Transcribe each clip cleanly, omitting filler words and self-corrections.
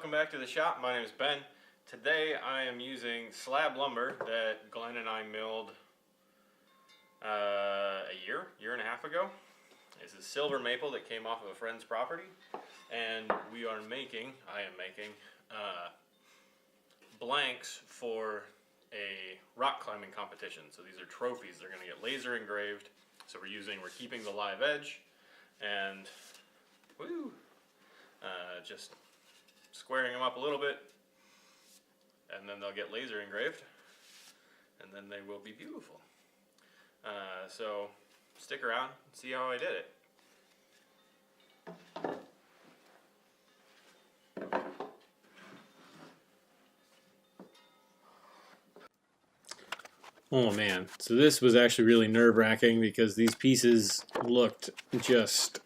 welcome back to the shop. My name is Ben. Today I am using slab lumber that Glenn and I milled a year and a half ago. This is silver maple that came off of a friend's property, and I am making blanks for a rock climbing competition. So these are trophies. They're going to get laser engraved. So we're keeping the live edge and just squaring them up a little bit, and then they'll get laser engraved, and then they will be beautiful. So stick around and see how I did it. Oh man, so this was actually really nerve-wracking because these pieces looked just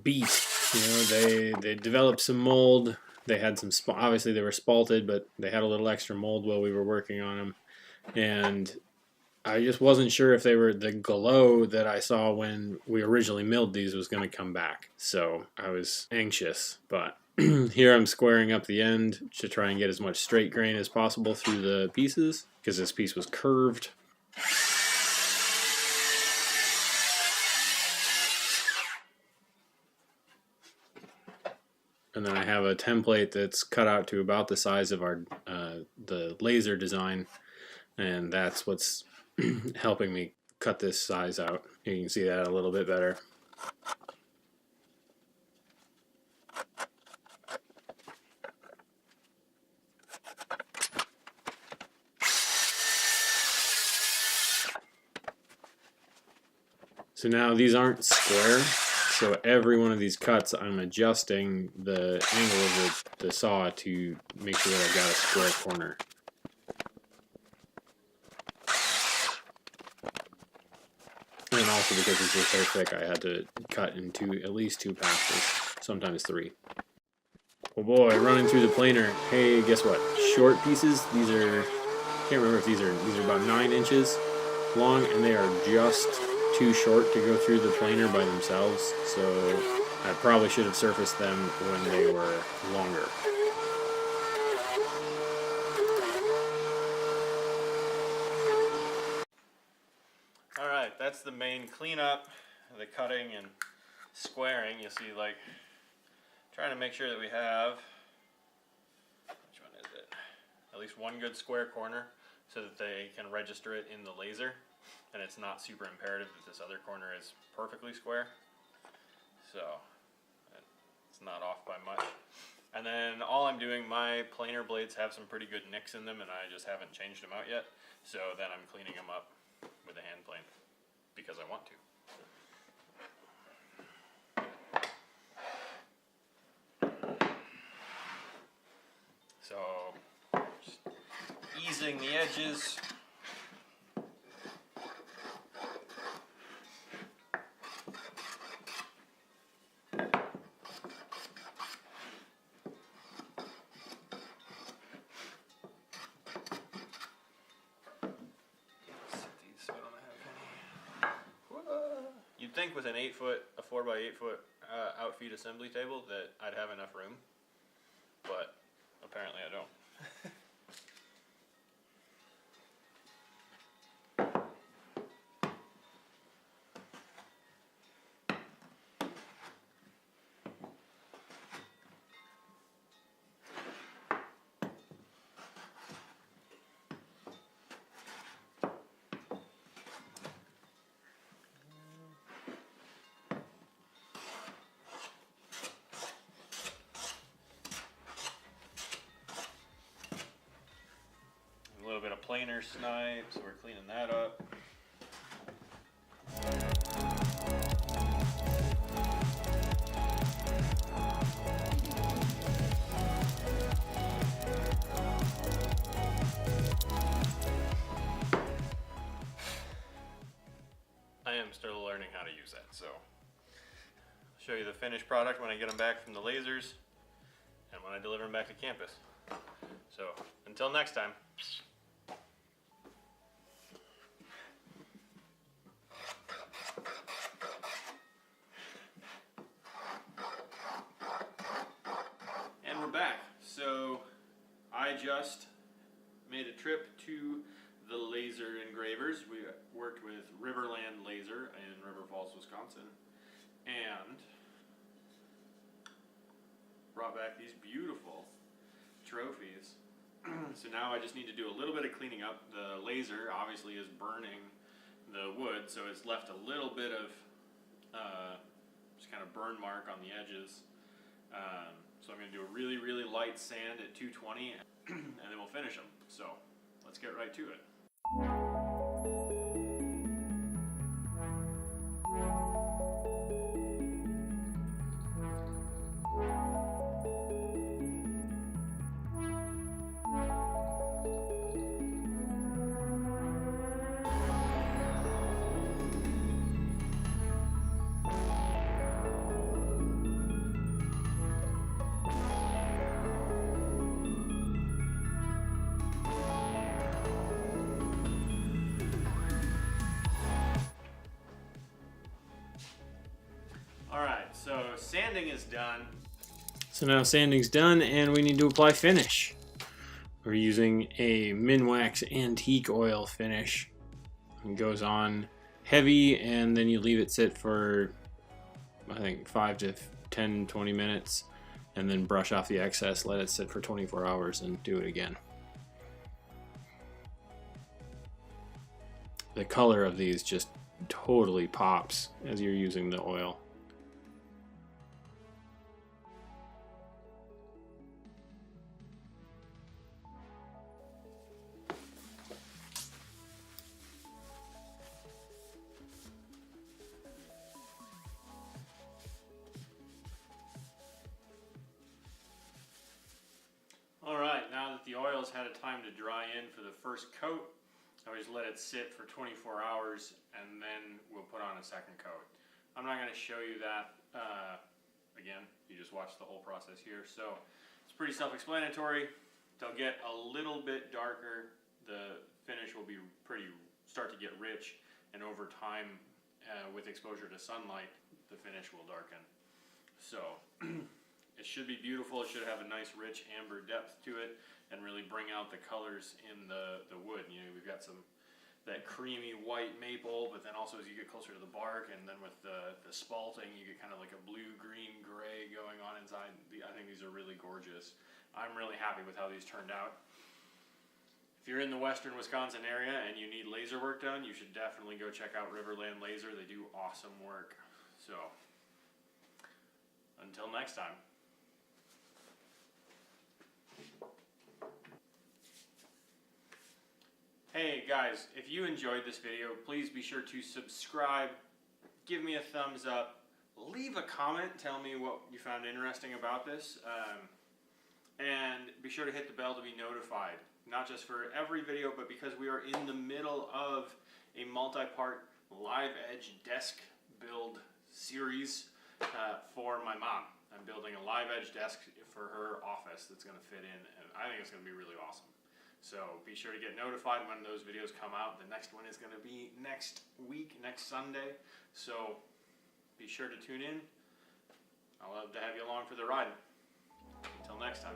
beat. You know, they developed some mold. They had some, obviously they were spalted, but they had a little extra mold while we were working on them. And I just wasn't sure if the glow that I saw when we originally milled these was going to come back. So I was anxious, but here I'm squaring up the end to try and get as much straight grain as possible through the pieces, because this piece was curved. And then I have a template that's cut out to about the size of the laser design, and that's what's helping me cut this size out. You can see that a little bit better. So now these aren't square, so every one of these cuts I'm adjusting the angle of the saw to make sure that I've got a square corner. And also because these were so thick, I had to cut into at least 2 passes, sometimes 3. Oh boy, running through the planer. Hey, guess what? Short pieces, these are, I can't remember if these are about 9 inches long, and they are just too short to go through the planer by themselves, so I probably should have surfaced them when they were longer. Alright, that's the main cleanup, the cutting and squaring. You'll see, like, trying to make sure that we have, which one is it? At least one good square corner so that they can register it in the laser. And it's not super imperative that this other corner is perfectly square, so it's not off by much. And then all I'm doing, my planer blades have some pretty good nicks in them, and I just haven't changed them out yet, so then I'm cleaning them up with a hand plane because I want to. So just easing the edges. You'd think with an 8-foot, a 4x8-foot outfeed assembly table that I'd have enough room, but apparently I don't. A little bit of planer snipe, so we're cleaning that up. I am still learning how to use that, so I'll show you the finished product when I get them back from the lasers and when I deliver them back to campus. So until next time. just made a trip to the laser engravers. We worked with Riverland Laser in River Falls, Wisconsin, and brought back these beautiful trophies. So now I just need to do a little bit of cleaning up. The laser obviously is burning the wood, so it's left a little bit of just kind of burn mark on the edges. So I'm going to do a really, really light sand at 220 and then we'll finish them. So let's get right to it. Alright, so sanding is done. So now sanding's done and we need to apply finish. We're using a Minwax antique oil finish. It goes on heavy and then you leave it sit for I think 5 to 10, 20 minutes and then brush off the excess, let it sit for 24 hours and do it again. The color of these just totally pops as you're using the oil. Alright, now that the oil's had a time to dry in for the first coat, I always let it sit for 24 hours and then we'll put on a second coat. I'm not going to show you that again, you just watch the whole process here. So it's pretty self-explanatory. They'll get a little bit darker, the finish will be start to get rich, and over time with exposure to sunlight the finish will darken. So it should be beautiful. It should have a nice rich amber depth to it and really bring out the colors in the wood. You know, we've got that creamy white maple, but then also as you get closer to the bark and then with the spalting you get kind of like a blue, green, gray going on inside. I think these are really gorgeous. I'm really happy with how these turned out. If you're in the western Wisconsin area and you need laser work done, you should definitely go check out Riverland Laser. They do awesome work. So until next time. Hey guys, if you enjoyed this video, please be sure to subscribe, give me a thumbs up, leave a comment, tell me what you found interesting about this, and be sure to hit the bell to be notified, not just for every video, but because we are in the middle of a multi-part live edge desk build series for my mom. I'm building a live edge desk for her office that's going to fit in, and I think it's going to be really awesome. So be sure to get notified when those videos come out. The next one is going to be next week, next Sunday. So be sure to tune in. I'll love to have you along for the ride. Until next time.